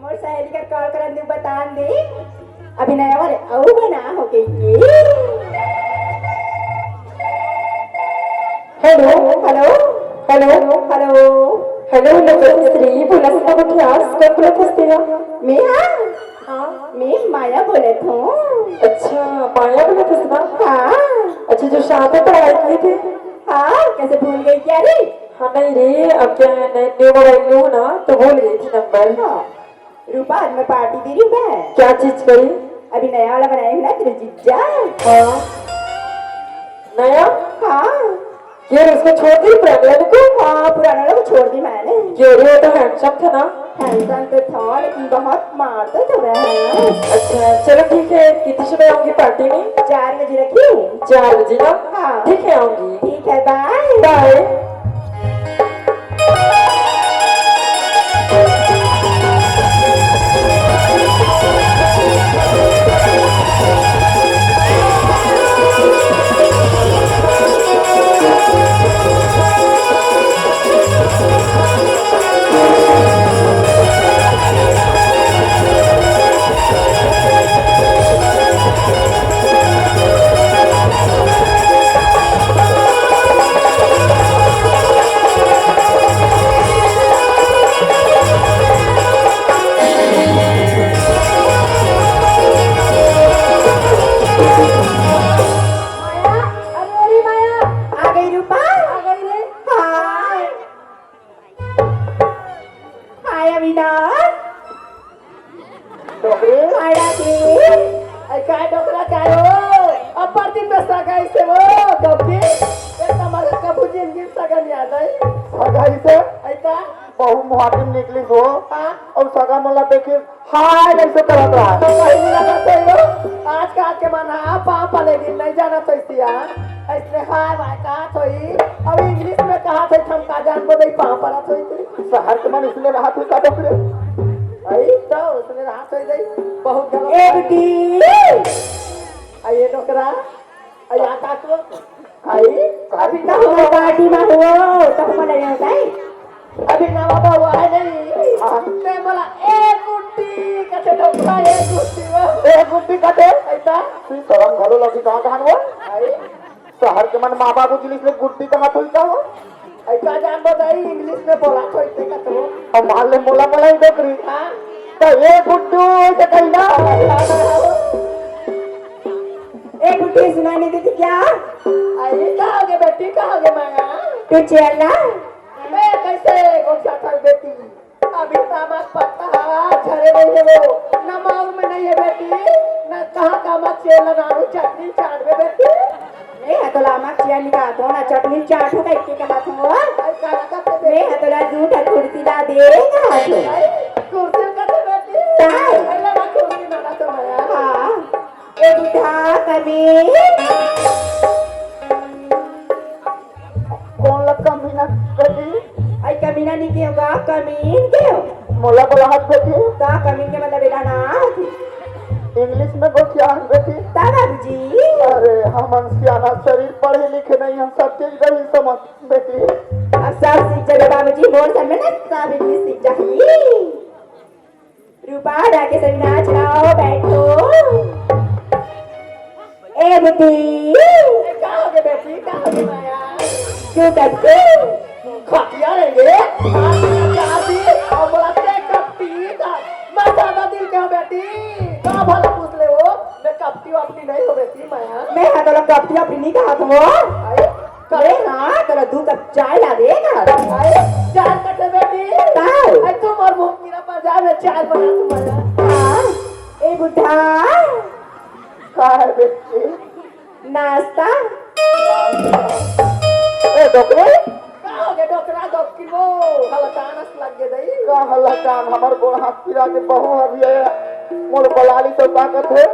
मोर सहेली का कॉल करन दे बतान दे अभी नया वाले औ बना हो गई hello hello hello hello hello नमस्ते बोला तो क्लास कब बोलत हसते ना मैं हां मैं माया बोलत हूं अच्छा माया बोलत हस ना हां अच्छा जो शादी पढ़ाई की थे हां कैसे भूल गई क्या रे हाँ नहीं रे अब क्या न्यू मोबाइल लो ना तो भूल गई थी नंबर हाँ रूपा आज मैं पार्टी दे रही हूँ मैं क्या चीज करी अभी नया वाला बनाई हूँ ना तेरे जीजा हाँ नया हाँ यार उसको छोड़ दी पुराने को हाँ पुराने वाले को छोड़ दी मैंने क्यों रे तो हैंडसम था ना हैंडसम तो था लेकिन बहुत मारता था वह अच्छा चलो ठीक है कितने समय आऊंगी पार्टी में 4 बजे रखी 4 बजे ना हाँ ठीक है आऊंगी ठीक है बाय बाय शहर के मन माँ बाबू जिलिस में गुड्डी का हाथ होता हो ऐसा जान बताई इंग्लिश में बोला तो इतने का तो अब मान ले मोला मोला ही देख रही हां तो ये गुड्डू से कहना ए गुड्डी सुनाई नहीं देती क्या अरे कहां बेटी कहां माया तू चल ना मैं कैसे गोचा था बेटी अभी तामस पत्ता झरे नहीं है वो न माउर में नहीं है बेटी न कहां का मत चेल नारू चटनी चाट में बेटी ए हतला मा चिया निका तो ना चटनी चाट हो के का बात हो ए हतला दूध कुर्सी ला देगा कुर्सी का तो बेटी पहले ना कुर्सी ना तो माया हां ए बुढ़ा कभी कौन लग कमीना कभी आई कमीना नहीं क्यों कमीन क्यों मोला बोला हाथ बेटी ता कमीन के मतलब बेटा ना इंग्लिश में गोठियान बेटी बाबूजी अरे हम सियाना शरीर पढ़े लिखे नहीं हम सब चीज रही समझ बेटी अब सब सीख जाए बाबूजी मोर सब में ना सब इंग्लिश सीख जाइए रूपा डाके सभी नाच रहा बैठो ए बेटी कहाँ हो बेटी कहाँ हो माया क्यों करते खटिया रहेंगे शादी और बोलाते कपटी का मैं ज्यादा दिल क्या बेटी कहाँ भला पूछ ले वो मैं कपटी वापटी नहीं हो बेटी माया मैं हाँ तो कपटी वापटी नहीं कहा तुम करे ना तेरा 2 कप चाय ला देगा चाय कटे बेटी ताऊ तुम और मुंह मेरा बाजार में चाय बना तुम्हारा हाँ ए बुढ़ा कहाँ है बेटी नाश्ता ए डॉक्टर कहाँ हो गया डॉक्टर डॉक्टर वो हलकान लग गए दई का हलकान हमार को हाथ पिरा के बहु अभी मोर बलाली तो ताकत है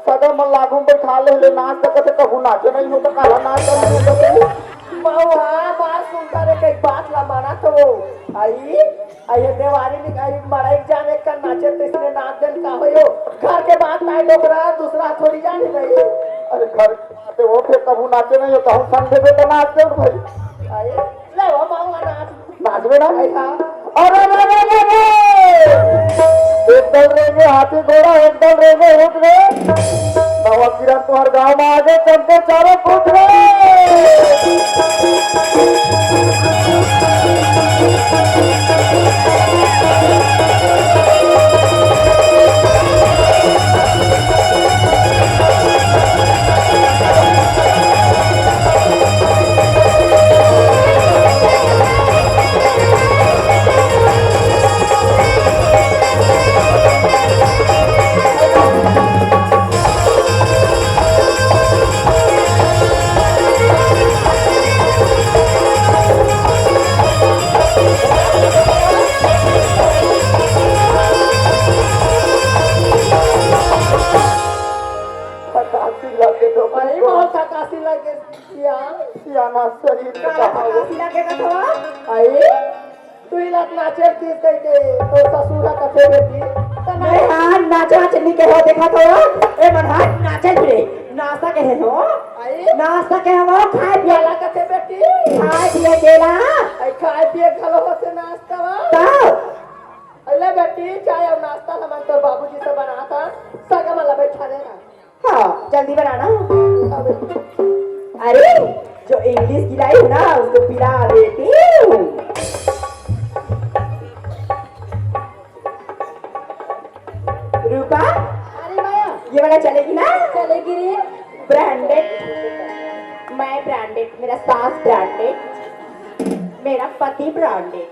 सदा मन लागू पर खा ले नाच तक कहू नाचे नहीं हो तो काला नाच नहीं बहुआ बात सुनता रे कई बात ला माना तो आई आई देवारी निकाई मड़ाई जाने का नाचे तो इसने नाच देन का होयो घर के बात ना डोकरा दूसरा थोड़ी जाने नहीं अरे घर ते वो फिर कहू नाचे नहीं हो कहू संग दे तो नाच दे भाई आई ले वो बहुआ नाच नाचबे ना आई हां अरे एक दल रहेंगे हाथी घोड़ा, एक दल रहेंगे ऊँट रे। नवा किरण तो हर गांव में आगे चलते चारों फुट रे। देखा तो ए मनहाट नाचे रे नासा के हो नासा के हो खाए पियाला कथे बेटी खाए पिए गेला आई खाए पिए खलो से नाश्ता वा अले बेटी चाय और नाश्ता हम तो बाबूजी से बनाता सगा वाला बैठा देना हां जल्दी बनाना अरे जो इंग्लिश खिलाई हो ना उसको पिला देती रूपा ये वाला चलेगी ना चलेगी रे ब्रांडेड मैं ब्रांडेड मेरा सास ब्रांडेड मेरा पति ब्रांडेड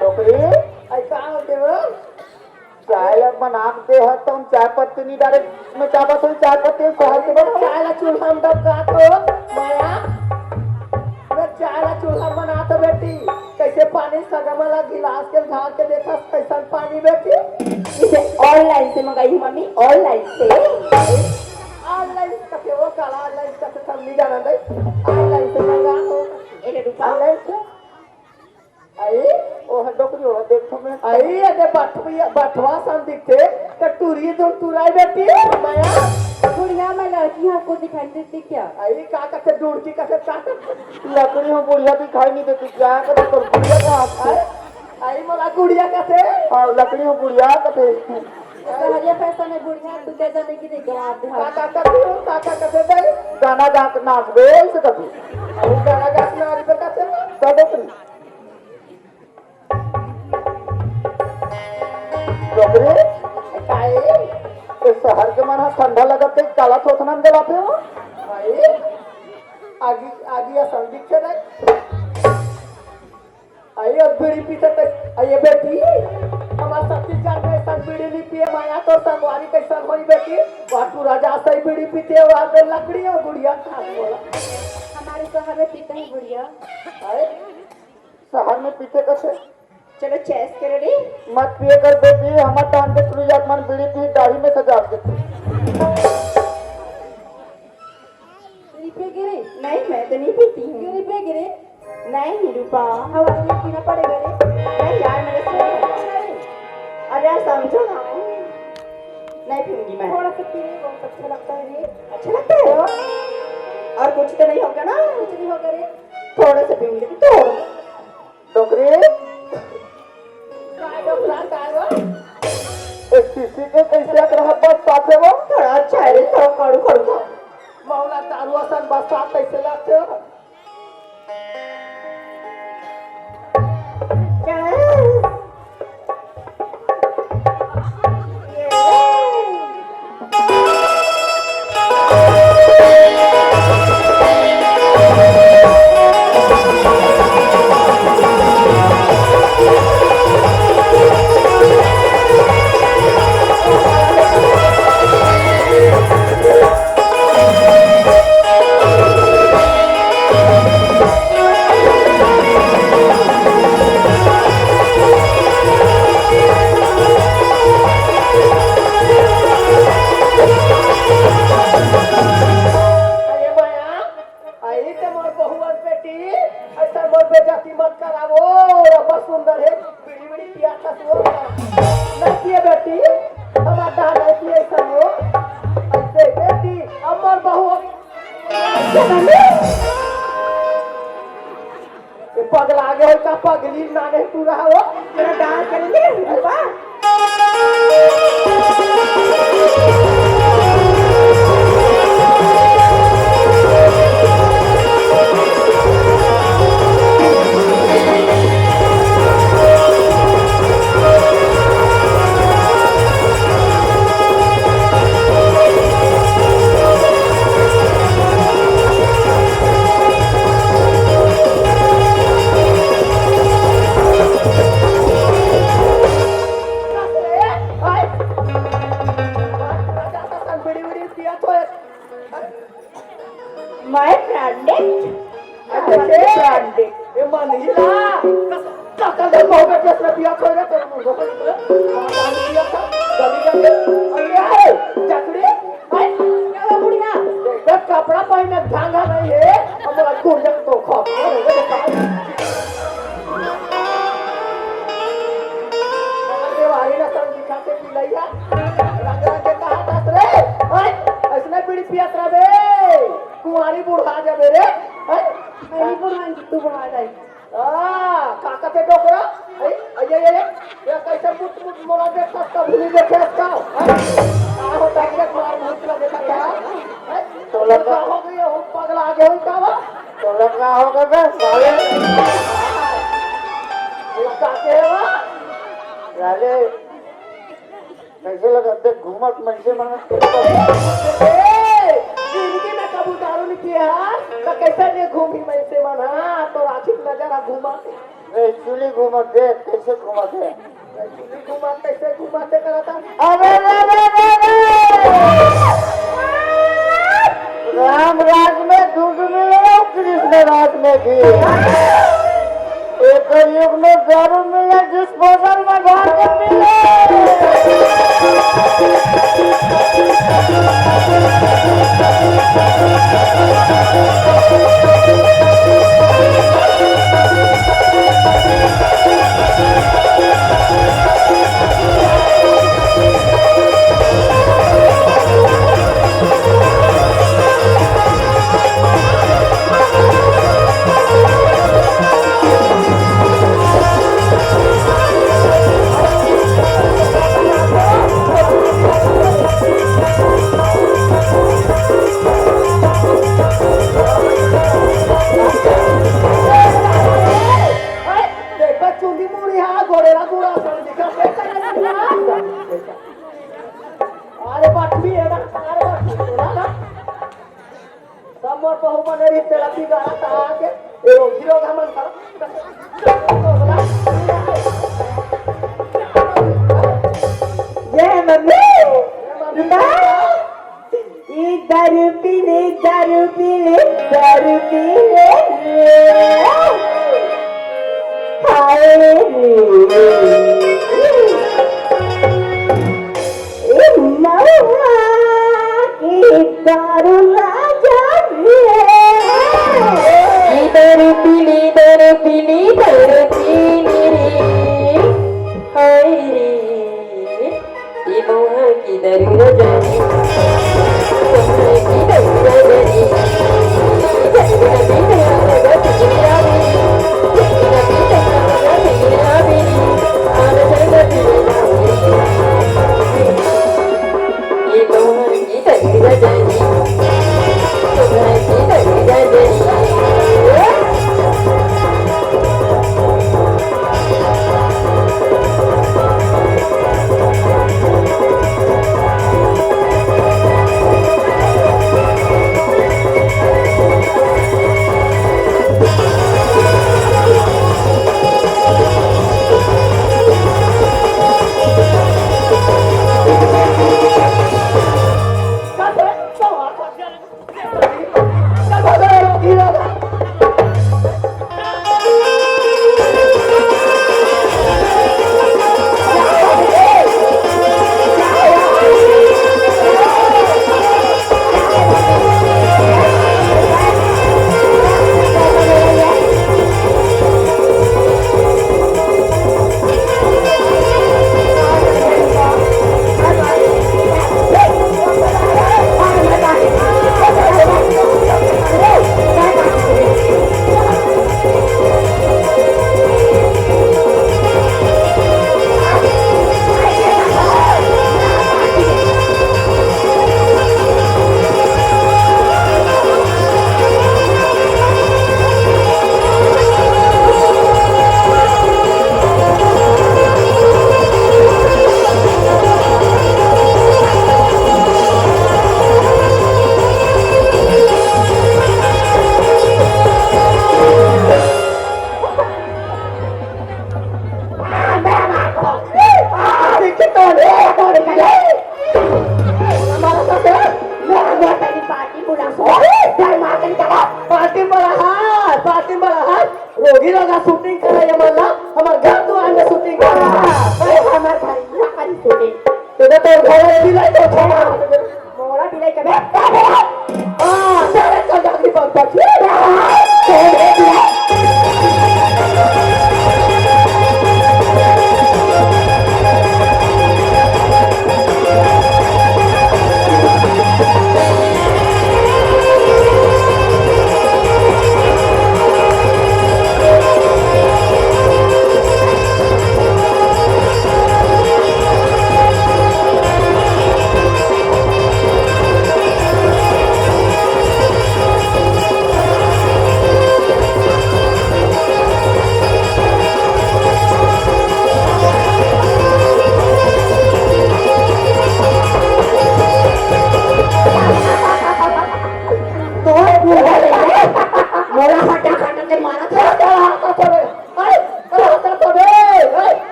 टोकरी ऐसा होते हो चाय बनाते हो तुम चाय पत्ती नहीं डाले में चाहता तो चाय पत्ती शहर के बना चाय ला चूल्हा में डबका तो माया मैं चाय ला चूल्हा बना तो बेटी कैसे पानी सगमला गिलास के ढाल के देखा कैसा पानी बेटी इसे ऑनलाइन से मंगाई हूँ मम्मी ऑनलाइन से ऑनलाइन कैसे वो काला ऑनलाइन कैसे सब नहीं जाना दे ऑनलाइन से मंगा हो एक रुपया ऑनलाइन से आई ओ डोकरी हो देखो मैं आई ये बटवा सन दिखते तो टूरी जो टूराई बेटी माया बुढ़िया में लड़की आपको दिखाई देती क्या आई का कैसे ढूंढती कैसे काट लकड़ी में बुढ़िया दिखाई नहीं देती क्या करे तो बुढ़िया का हाथ आई मला गुड़िया कैसे और लकड़ी में बुढ़िया कते हरिया पैसा में बुढ़िया तू क्या जाने की नहीं गवा काका कैसे दे गाना गा के नाच बे से कभी आई गाना गा के नाच पे कैसे डोकरी डोकरी काहे इस शहर के मन ठंडा लगते काला थोथना में जलाते हो भाई आगे आगे संदीप से नहीं आई अब बीड़ी पीते तक आई बेटी हमारा सच्ची जान में सब बीड़ी नहीं पिए माया तो संगवारी कैसा होई बेटी बाटू राजा सही बीड़ी पीते वहां पे लकड़ी और गुड़िया खा बोला हमारे शहर में पीते हैं गुड़िया आई शहर में पीते कैसे चलो चेस करे रे मत पिए कर बेटी हमार टांग के सुई जात मन बीड़ी पी दाढ़ी में सजा के रिपे गिरे नहीं मैं तो नहीं पीती हूं रिपे गिरे नहीं निरूपा हवा में पीना पड़ेगा रे नहीं यार मेरे से अरे यार समझो ना नहीं पीऊंगी मैं थोड़ा सा पीने बहुत अच्छा लगता है रे अच्छा लगता है और कुछ तो नहीं होगा ना कुछ नहीं होगा रे थोड़ा सा पीऊंगी तो डोकरी काय डोकरा काय वो एक शीशी के कैसे रहा बस साथे वो थोड़ा अच्छा है रे थोड़ा कड़ू कड़ू मौला दारू असन बरसात कैसे लगते हो पगली नाने पूरा हो तेरा डांस करेंगे वाह My branded. branded. ये मनहिला काका दे मोह पे कसना पिया खोरे तो मुंह पे पिया था गली गली अरे चकड़ी भाई क्या बुढ़िया जब कपड़ा पहने ढंगा नहीं है हमारा कुंडक तो खा अरे भाई ना सब दिखा के पिलाइया राजा के कहा था रे ओए ऐसने बीड़ी पिया बे कुंवारी बुढ़ा जा मेरे मेरी बुढ़ाई तू बुढ़ा जाए काका के डोकरा ये कैसे मुट मुट मोरा देखता का भूली देखे इसका होता है कि मार मुट ला देखा क्या तो लगा हो गई हो पगला आगे हो का वा तो लगा हो गए साले लगा के वा राजे कैसे लगा देख घूमत मन से मन जिंदगी में कबू दारू नहीं पिया तो कैसे नहीं घूमी मैं से मन हां तो आखिर नजर आ घूमा एक्चुअली घूमा दे कैसे घुमाते एक्चुअली घुमा कैसे घुमाते कराता अरे राम राज में दूध मिले कृष्ण राज में घी एक युग में दारू मिले डिस्पोजल में घर के मिले दारू पीले हाय रे मौआ की दारू राजा रे दारू पीली रे हाय रे ये मौआ की दारू राजा ये हमारा साथे मैं तेरी पार्टी बुला सो जाय मार्केट का पार्टी बड़ा है रोगी लोग शूटिंग कर रहे मला हमार घर दुआर में शूटिंग कर हमार भाई हमारी शूटिंग तो घर भी लाई तो छोड़ा मोरा भी लाई के सारे चल जाती पर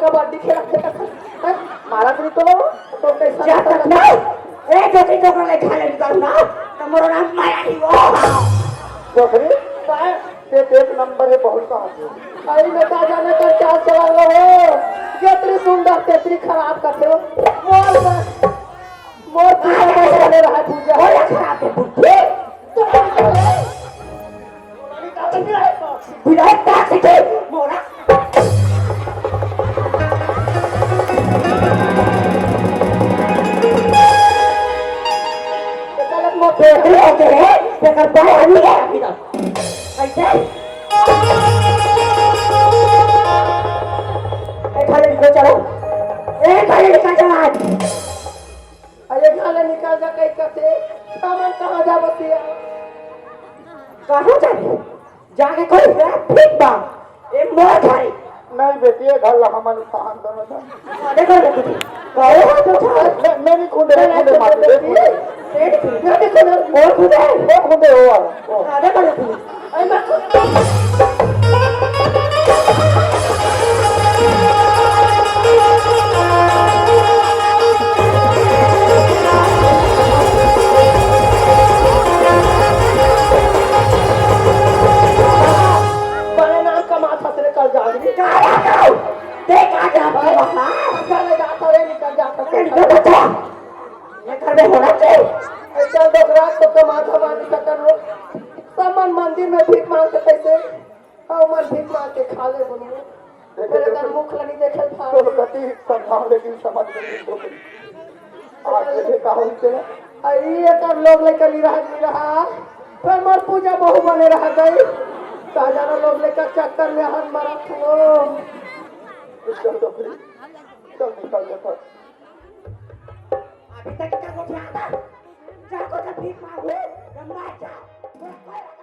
कबड्डी खेला मारा तो कैसा एक नंबर है बहुत अरे मैं का जाने कर चाल चला हो जितनी सुंदर तेतरी खराब करते हो मोर पूजा बोले रहा पूजा हो खराब है बुद्धि विराट का से मोरा चलत मो पे ओके है तेकर बाय आनी है अभी तक ऐसे खाले निकल चलो खाले निकल चलो अरे खाले निकल जा कहीं करते सामान कहाँ जा बतिया कहाँ जाए जाके कोई ठीक बा ये मोर खाई नहीं बेटी ये घर हमारे साहन दोनों था देखो बेटी कहो तो था मैं नहीं खुदे मार दे पेट की मैं देखो वो खुदे हो देखो बेटी आई मैं मंदिर में भीख मांग के पैसे और भीख मांग के खा ले बोलो मेरे का मुख लगी देखे था तो गति संभाव लेकिन समझ नहीं आज देखे का होते अरे ये कर लोग लेकर रहा फिर मर पूजा बहु बने रह गई हजारों लोग लेकर चक्कर में हाथ मारा थो चल तो फिर चल निकल जा अभी तक क्या कुछ आता जाको तो भीख मांगो मार जा